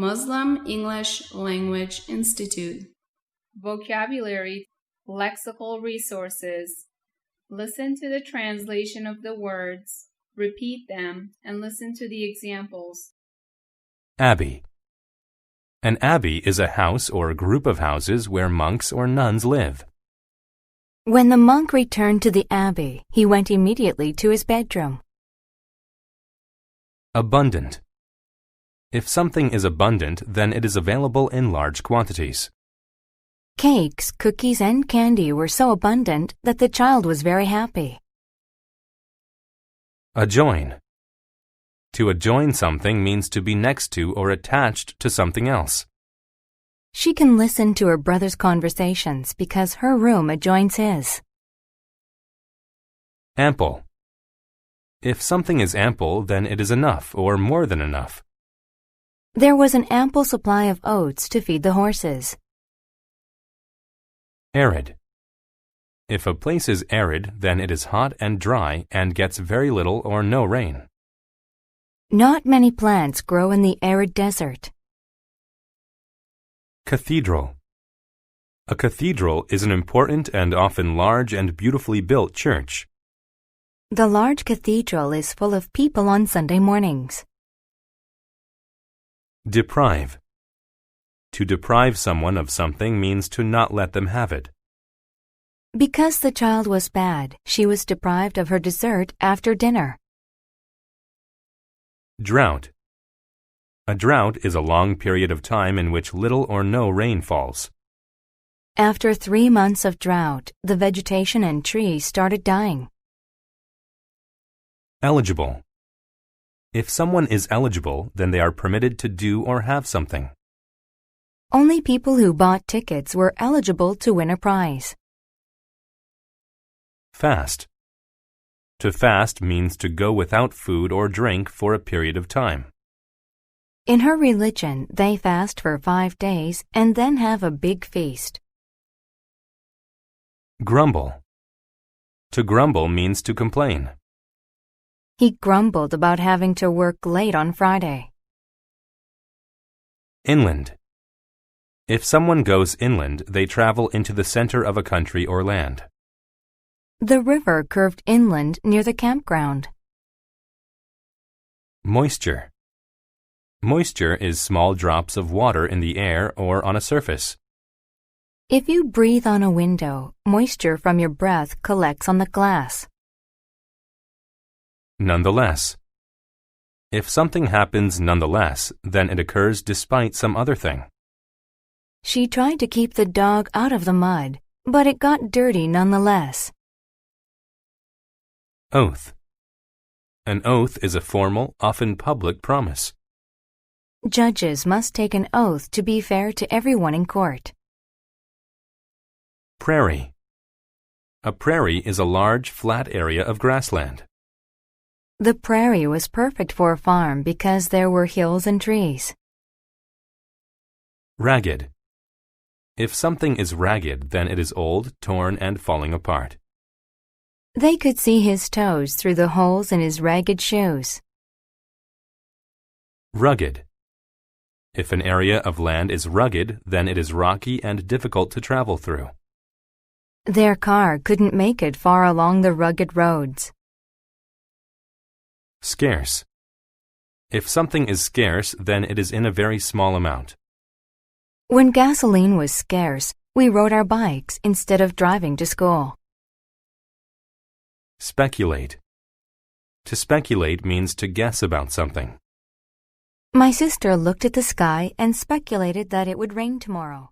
Muslim English Language Institute. Vocabulary, lexical resources. Listen to the translation of the words, repeat them, and listen to the examples. Abbey. An abbey is a house or group of houses where monks or nuns live. When the monk returned to the abbey, he went immediately to his bedroom. Abundant. If something is abundant, then it is available in large quantities. Cakes, cookies, and candy were so abundant that the child was very happy. Adjoin. To adjoin something means to be next to or attached to something else. She can listen to her brother's conversations because her room adjoins his. Ample. If something is ample, then it is enough or more than enough. There was an ample supply of oats to feed the horses. Arid. If a place is arid, then it is hot and dry and gets very little or no rain. Not many plants grow in the arid desert. Cathedral. A cathedral is an important and often large and beautifully built church. The large cathedral is full of people on Sunday mornings. Deprive. To deprive someone of something means to not let them have it. Because the child was bad, she was deprived of her dessert after dinner. Drought. A drought is a long period of time in which little or no rain falls. After 3 months of drought, the vegetation and trees started dying. Eligible. If someone is eligible, then they are permitted to do or have something. Only people who bought tickets were eligible to win a prize. Fast. To fast means to go without food or drink for a period of time. In her religion, they fast for 5 days and then have a big feast. Grumble. To grumble means to complain. He grumbled about having to work late on Friday. Inland. If someone goes inland, they travel into the center of a country or land. The river curved inland near the campground. Moisture. Moisture is small drops of water in the air or on a surface. If you breathe on a window, moisture from your breath collects on the glass. Nonetheless. If something happens nonetheless, then it occurs despite some other thing. She tried to keep the dog out of the mud, but it got dirty nonetheless. Oath. An oath is a formal, often public promise. Judges must take an oath to be fair to everyone in court. Prairie. A prairie is a large, flat area of grassland. The prairie was perfect for a farm because there were hills and trees. Ragged. If something is ragged, then it is old, torn, and falling apart. They could see his toes through the holes in his ragged shoes. Rugged. If an area of land is rugged, then it is rocky and difficult to travel through. Their car couldn't make it far along the rugged roads. Scarce. If something is scarce, then it is in a very small amount. When gasoline was scarce, we rode our bikes instead of driving to school. Speculate. To speculate means to guess about something. My sister looked at the sky and speculated that it would rain tomorrow.